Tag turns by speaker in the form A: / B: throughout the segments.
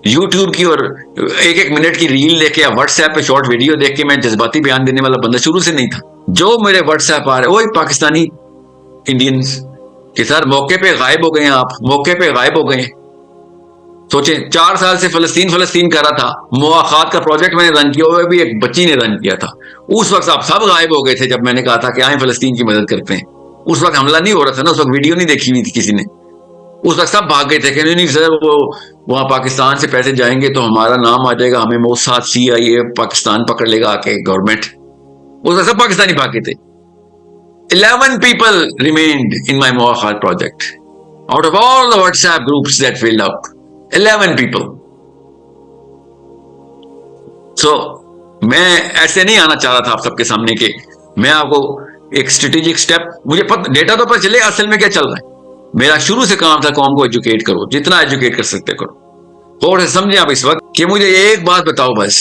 A: YouTube کی اور ایک ایک منٹ کی ریل دیکھ کے یا واٹس ایپ پہ شارٹ ویڈیو دیکھ کے میں جذباتی بیان دینے والا بندہ شروع سے نہیں تھا. جو میرے واٹس ایپ آ رہے وہی پاکستانی انڈینز کہ سر موقع پہ غائب ہو گئے ہیں, آپ موقع پہ غائب ہو گئے ہیں. سوچیں 4 سال سے فلسطین کر رہا تھا, مواخات کا پروجیکٹ میں نے رن کیا, وہ بھی ایک بچی نے رن کیا تھا. اس وقت آپ سب غائب ہو گئے تھے جب میں نے کہا تھا کہ آئیں فلسطین کی مدد کرتے ہیں. اس وقت حملہ نہیں ہو رہا تھا نا, اس وقت ویڈیو نہیں دیکھی ہوئی تھی کسی نے. اس وقت سب بھاگ گئے تھے کہ نہیں سر وہ وہاں پاکستان سے پیسے جائیں گے تو ہمارا نام آ جائے گا, ہمیں موساد CIA پاکستان پکڑ لے گا آ کے گورنمنٹ. اس وقت سب پاکستانی بھاگ گئے تھے. 11 people remained in my Muakhad project out of all the WhatsApp groups that filled up. 11 people. So میں ایسے نہیں آنا چاہ رہا تھا آپ سب کے سامنے کہ میں آپ کو ایک اسٹریٹجک اسٹیپ, مجھے ڈیٹا تو پتہ چلے اصل میں کیا چل رہا ہے. میرا شروع سے کام تھا قوم کو ایجوکیٹ کرو, جتنا ایجوکیٹ کر سکتے کرو. اور سمجھیں آپ اس وقت کہ مجھے ایک بات بتاؤ بس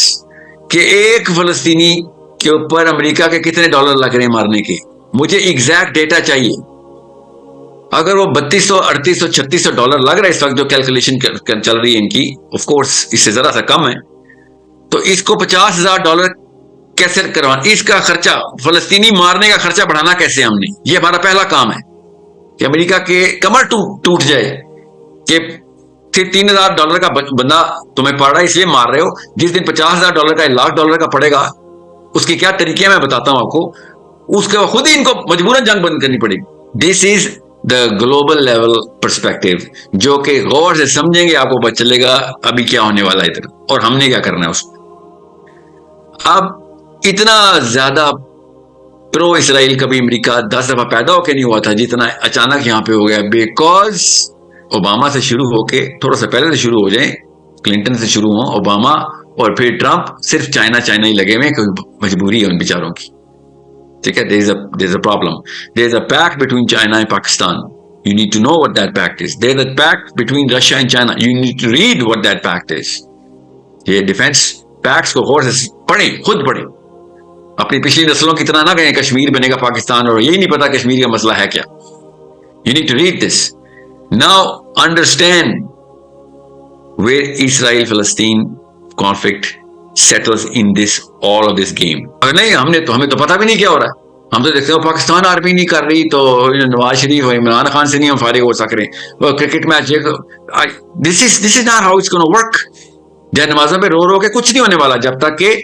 A: کہ ایک فلسطینی کے اوپر امریکہ کے کتنے ڈالر لگ رہے ہیں مارنے کے. مجھے ایگزیکٹ ڈیٹا چاہیے. اگر وہ $3200 $3800 $3600 لگ رہا ہے اس وقت جو کیلکولیشن چل رہی ہے ان کی, آف کورس اس سے ذرا سا کم ہے, تو اس کو $50,000 کیسے کروانا, اس کا خرچہ فلسطینی مارنے کا خرچہ بڑھانا کیسے ہم نے. یہ ہمارا پہلا کام ہے کہ امریکہ کے کمر ٹوٹ جائے کہ پھر $3,000 کا بندہ تمہیں پڑ رہا ہے اس لیے مار رہے ہو. جس دن $50,000 کا $1,00,000 کا پڑے گا اس کی کیا طریقے میں بتاتا ہوں آپ کو. اس کے خود ہی ان کو مجبوراً جنگ بند کرنی پڑے گی. دس از دا گلوبل لیول پرسپیکٹو, جو کہ غور سے سمجھیں گے آپ کو پتہ چلے گا ابھی کیا ہونے والا ہے ادھر اور ہم نے کیا کرنا ہے اس میں. اب اتنا زیادہ پرو اسرائیل کبھی امریکہ 10 دفعہ پیدا ہو کے نہیں ہوا تھا جتنا اچانک یہاں پہ ہو گیا, بیکاز اوباما سے شروع ہو کے تھوڑا سا پہلے سے شروع ہو جائیں, کلنٹن سے شروع ہوں, اوباما اور پھر ٹرمپ, صرف چائنا ہی لگے ہوئے, کوئی مجبوری ہے ان بیچاروں کی. ٹھیک ہے, there is a problem. There is a pact between China and Pakistan. You need to know what that pact is. There is a pact between Russia and China. You need to read what that pact is. یہ defence packets کو غور سے پڑھیں, خود پڑھیں. اپنی پچھلی نسلوں کی طرح نہ کہیں کشمیر بنے گا پاکستان اور یہی نہیں پتا کشمیر کا مسئلہ ہے کیا. You need to read this. Now understand where Israel-Palestine conflict settles in this all of this game. اگر نہیں ہمیں تو پتہ بھی نہیں کیا ہو رہا ہے. ہم تو دیکھتے ہیں پاکستان آرمی نہیں کر رہی تو نواز شریف اور عمران خان سے نہیں ہم فارغ ہو سک رہے. وہ cricket match, this is not how it's going to work. جہاں نمازوں پہ رو کے کچھ نہیں ہونے والا جب تک کہ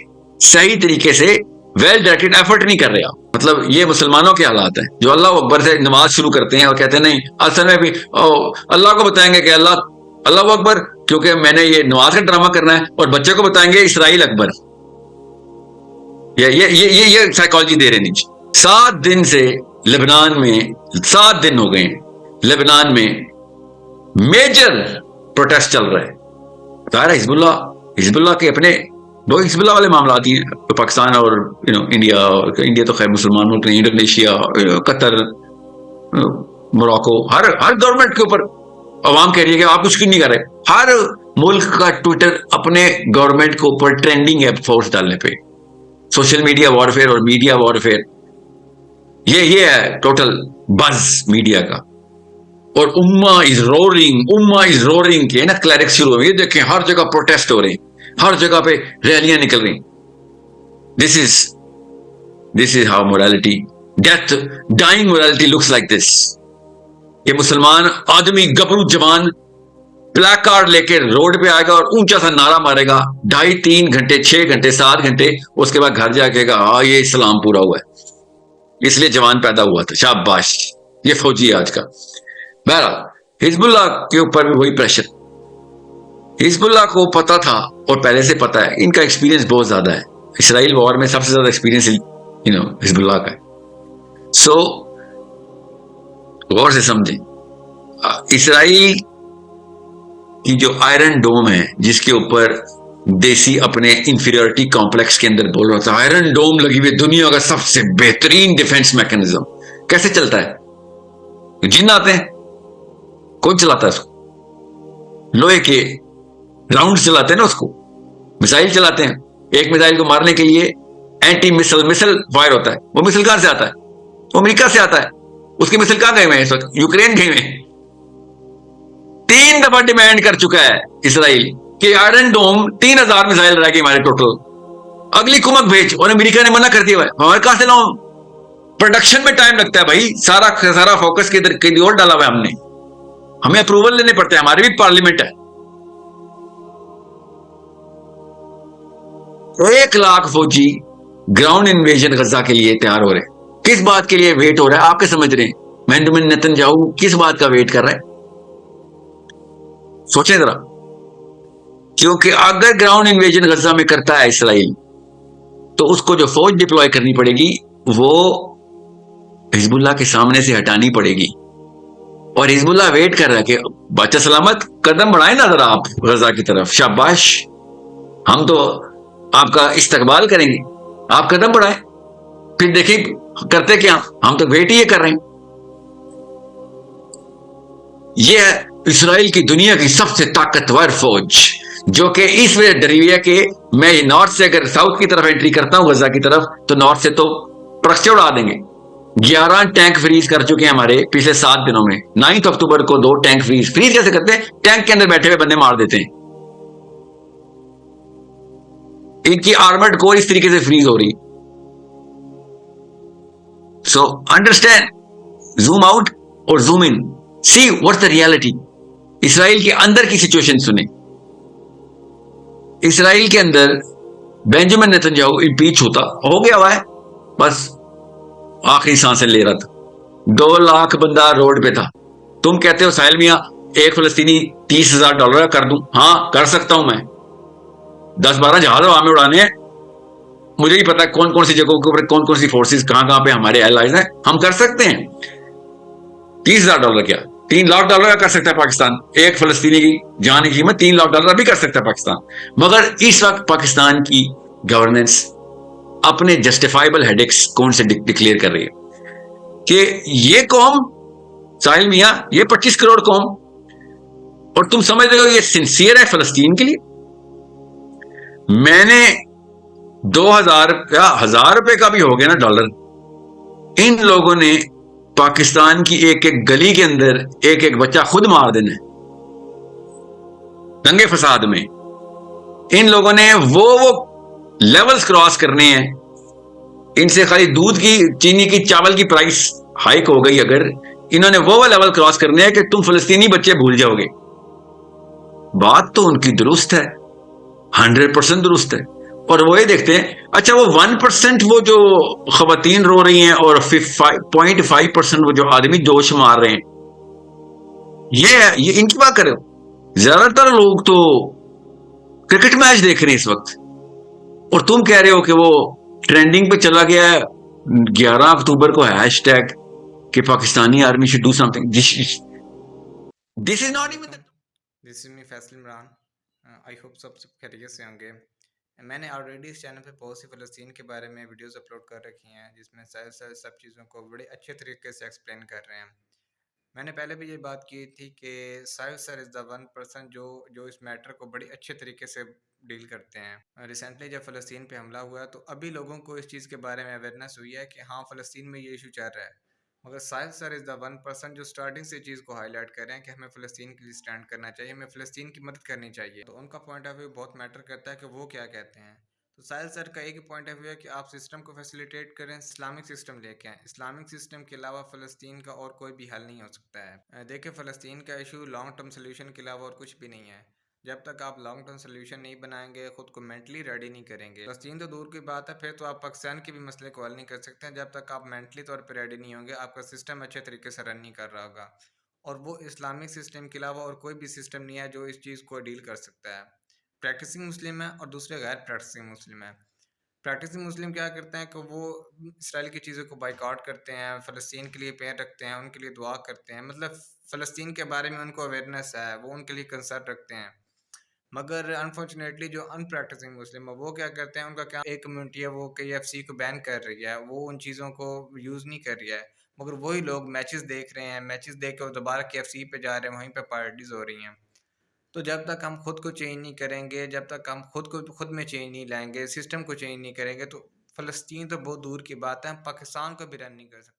A: صحیح طریقے سے ویل ڈائریکٹڈ ایفرٹ نہیں کر رہے. مطلب یہ مسلمانوں کے حالات ہیں جو اللہ اکبر سے نماز شروع کرتے ہیں اور کہتے ہیں نہیں اصل میں بھی اللہ کو بتائیں گے کہ اللہ اکبر کیونکہ میں نے یہ نماز کا ڈرامہ کرنا ہے, اور بچے کو بتائیں گے اسرائیل اکبر. یہ سائیکالوجی دے رہے نیچے. 7 دن سے لبنان میں 7 دن ہو گئے لبنان میں میجر پروٹیسٹ چل رہا ہے. ظاہر ہے حزب اللہ کے اپنے دو حزب اللہ والے معاملات ہی پاکستان اور انڈیا تو خیر مسلمان ملک نہیں, انڈونیشیا, قطر, موراکو, ہر گورنمنٹ کے اوپر عوام کہہ رہی ہے کہ آپ کچھ کیوں نہیں کر رہے. ہر ملک کا ٹویٹر اپنے گورنمنٹ کے اوپر ٹرینڈنگ ہے فورس ڈالنے پہ. سوشل میڈیا وارفیئر اور میڈیا وارفیئر, یہ ہے ٹوٹل بز میڈیا کا. اور امہ از رورنگ کے نا کلیرکس شروع ہو. یہ دیکھیں ہر جگہ پروٹیسٹ ہو رہے ہیں, ہر جگہ پہ ریلیاں نکل رہی. This is how morality, death, dying morality looks like this. یہ مسلمان آدمی گبرو جوان بلیک کارڈ لے کے روڈ پہ آئے گا اور اونچا سا نعرہ مارے گا 2.5 3 گھنٹے 6 گھنٹے 7 گھنٹے, اس کے بعد گھر جا کے گا ہاں یہ اسلام پورا ہوا ہے, اس لیے جوان پیدا ہوا تھا, شاباش یہ فوجی آج کا. بہرحال حزب اللہ کے اوپر بھی وہی پریشر. حزب اللہ کو پتا تھا اور پہلے سے پتا ہے, ان کا ایکسپیرینس بہت زیادہ ہے. اسرائیل وار میں سب سے زیادہ ایکسپیرینس حزب اللہ کا ہے. سو غور سے سمجھیں, اسرائیل کی جو آئرن ڈوم ہے جس کے اوپر دیسی اپنے انفیریورٹی کمپلیکس کے اندر بول رہا تھا, آئرن ڈوم لگی ہوئی دنیا کا سب سے بہترین ڈیفense میکینزم. کیسے چلتا ہے؟ جن آتے ہیں, کون چلاتا ہے اس کو؟ لوہے کے راؤنڈ چلاتے ہیں نا, اس کو میسائل چلاتے ہیں. ایک میسائل کو مارنے کے لیے اینٹی مسل فائر ہوتا ہے. وہ مسل کہاں سے آتا ہے؟ وہ امریکہ سے آتا ہے. اس کے مسل کہاں گئے ہوئے ہیں اس وقت؟ یوکرین گئے ہوئے ہیں. 3 دفعہ ڈیمانڈ کر چکا ہے اسرائیل کہ آئرن ڈوم 3,000 میزائل رہ گئی ہمارے ٹوٹل, اگلی کمک بھیج, اور امریکہ نے منع کر دیا. ہمارے کہاں سے لاؤں, پروڈکشن میں ٹائم لگتا ہے بھائی, سارا فوکس کدھر اور ڈالا ہوا ہے ہم نے, ہمیں اپروول لینے پڑتے ہیں, ہماری بھی پارلیمنٹ ہے. 1,00,000 فوجی گراؤنڈ انویژن غزہ کے لیے تیار ہو رہے. کس بات کے لیے ویٹ ہو رہا ہے, آپ کے سمجھ رہے ہیں بنیامین نیتنیاہو کس بات کا ویٹ کر رہا ہے؟ سوچیں ذرا. کیونکہ اگر گراؤنڈ انویژن غزہ میں کرتا ہے اسرائیل, تو اس کو جو فوج ڈپلوائے کرنی پڑے گی وہ حزب اللہ کے سامنے سے ہٹانی پڑے گی. اور حزب اللہ ویٹ کر رہا ہے کہ بچہ سلامت قدم بڑھائیں نا ذرا آپ غزہ کی طرف, شاباش, ہم تو آپ کا استقبال کریں گے, آپ قدم بڑھائیں. پھر دیکھیں کرتے کیا, ہم تو ویٹ ہی کر رہے ہیں. یہ ہے اسرائیل کی دنیا کی سب سے طاقتور فوج, جو کہ اس وجہ ڈری ہوئی ہے کہ میں نارتھ سے اگر ساؤتھ کی طرف انٹری کرتا ہوں غزہ کی طرف, تو نارتھ سے تو پرستے اڑا دیں گے. 11 ٹینک فریز کر چکے ہیں ہمارے پچھلے 7 دنوں میں. 9 اکتوبر کو 2 ٹینک فریز کیسے کرتے ہیں, ٹینک کے اندر بیٹھے ہوئے بندے مار دیتے ہیں. ان کی آرمرڈ کور اس طریقے سے فریز ہو رہی. سو انڈرسٹینڈ, زوم آؤٹ اور zoom in, see what's the reality. Israel کے اندر کی سچویشن سنیں. اسرائیل کے اندر بنیامین نیتنیاہو امپیچ ہو گیا ہوا ہے, بس آخری سانسیں لے رہا تھا. 2,00,000 بندہ روڈ پہ تھا. تم کہتے ہو ساحل میاں ایک فلسطینی $30,000 کر دوں, ہاں کر سکتا ہوں میں. 10-12 جہاز ہوا میں اڑانے ہیں, مجھے ہی پتا کون کون سی جگہوں کے اوپر کون کون سی فورسز کہاں پہ ہمارے الائز ہیں, ہم کر سکتے ہیں. $30,000 کیا, $3,00,000 کر سکتا ہے پاکستان. ایک فلسطینی کی جان کی قیمت $3,00,000 بھی کر سکتا ہے پاکستان. مگر اس وقت پاکستان کی گورننس اپنے جسٹیفائبل ہیڈکس کون سے ڈکلیئر کر رہی ہے کہ یہ قوم ساحل میاں, یہ 25 کروڑ قوم, اور تم سمجھ رہے ہو یہ سنسیئر ہے فلسطین کے لیے. میں نے 2,000 یا 1,000 روپے کا بھی ہو گیا نا ڈالر, ان لوگوں نے پاکستان کی ایک گلی کے اندر ایک بچہ خود مار دینا ہے دنگے فساد میں. ان لوگوں نے وہ لیولز کراس کرنے ہیں. ان سے خالی دودھ کی, چینی کی, چاول کی پرائس ہائیک ہو گئی, اگر انہوں نے وہ لیول کراس کرنے ہیں کہ تم فلسطینی بچے بھول جاؤ گے. بات تو ان کی درست ہے, 100% درست ہے. اور وہ یہ دیکھتے ہیں, اچھا وہ 1% وہ جو خواتین رو رہی ہیں اور 0.5% وہ جو آدمی جوش مار رہے ہیں, یہ ان کی بات کرو. زیادہ تر لوگ تو کرکٹ میچ دیکھ رہے ہیں اس وقت, اور تم کہہ رہے ہو کہ وہ ٹرینڈنگ پہ چلا گیا ہے 11 اکتوبر کو ہیش ٹیگ کہ Pakistani army should do something. This is not even.
B: This is me Faisal Imran. I hope سب خیریت سے ہوں گے. میں نے آلریڈی اس چینل پہ بہت سی فلسطین کے بارے میں ویڈیوز اپلوڈ کر رکھی ہیں, جس میں سب چیزوں کو بڑے اچھے طریقے سے ایکسپلین کر رہے ہیں. میں نے پہلے بھی یہ بات کی تھی کہ ساحل سر از دا 1% جو اس میٹر کو بڑی اچھے طریقے سے ڈیل کرتے ہیں. ریسنٹلی جب فلسطین پہ حملہ ہوا تو ابھی لوگوں کو اس چیز کے بارے میں اویئرنیس ہوئی ہے کہ ہاں فلسطین میں یہ ایشو چل رہا ہے, مگر ساحل سر از دا 1% جو سٹارٹنگ سے چیز کو ہائی لائٹ کر رہے ہیں کہ ہمیں فلسطین کے لیے سٹینڈ کرنا چاہیے, ہمیں فلسطین کی مدد کرنی چاہیے. تو ان کا پوائنٹ آف ویو بہت میٹر کرتا ہے کہ وہ کیا کہتے ہیں. تو ساحل سر کا ایک پوائنٹ آف ویو ہے کہ آپ سسٹم کو فیسیلیٹیٹ کریں, اسلامک سسٹم لے کے آئیں. اسلامک سسٹم کے علاوہ فلسطین کا اور کوئی بھی حل نہیں ہو سکتا ہے. دیکھیں فلسطین کا ایشو لانگ ٹرم سولوشن کے علاوہ اور کچھ بھی نہیں ہے. جب تک آپ لانگ ٹرم سولوشن نہیں بنائیں گے, خود کو مینٹلی ریڈی نہیں کریں گے, فلسطین تو دور کی بات ہے, پھر تو آپ پاکستان کے بھی مسئلے کو حل نہیں کر سکتے ہیں جب تک آپ مینٹلی طور پہ ریڈی نہیں ہوں گے, آپ کا سسٹم اچھے طریقے سے رن نہیں کر رہا ہوگا. اور وہ اسلامک سسٹم کے علاوہ اور کوئی بھی سسٹم نہیں ہے جو اس چیز کو ڈیل کر سکتا ہے. پریکٹسنگ مسلم ہے اور دوسرے غیر پریکٹسنگ مسلم ہے. پریکٹسنگ مسلم کیا کرتے ہیں کہ وہ اسرائیل کی چیزوں کو بائیک آؤٹ کرتے ہیں, فلسطین کے لیے پیر رکھتے ہیں, ان کے لیے دعا کرتے ہیں, مطلب فلسطین کے بارے میں ان کو اویئرنیس ہے, وہ ان کے لیے کنسرن رکھتے ہیں. مگر انفارچونیٹلی جو ان پریکٹسنگ مسلم ہے وہ کیا کرتے ہیں, ان کا کیا ایک کمیونٹی ہے وہ KFC کو بین کر رہی ہے, وہ ان چیزوں کو یوز نہیں کر رہی ہے, مگر وہی لوگ میچز دیکھ رہے ہیں, میچز دیکھ کے وہ دوبارہ KFC پہ جا رہے ہیں, وہیں پہ پارٹیز ہو رہی ہیں. تو جب تک ہم خود کو چینج نہیں کریں گے, جب تک ہم خود میں چینج نہیں لائیں گے, سسٹم کو چینج نہیں کریں گے, تو فلسطین تو بہت دور کی بات ہے, ہم پاکستان کو بھی رن نہیں کر سکتے.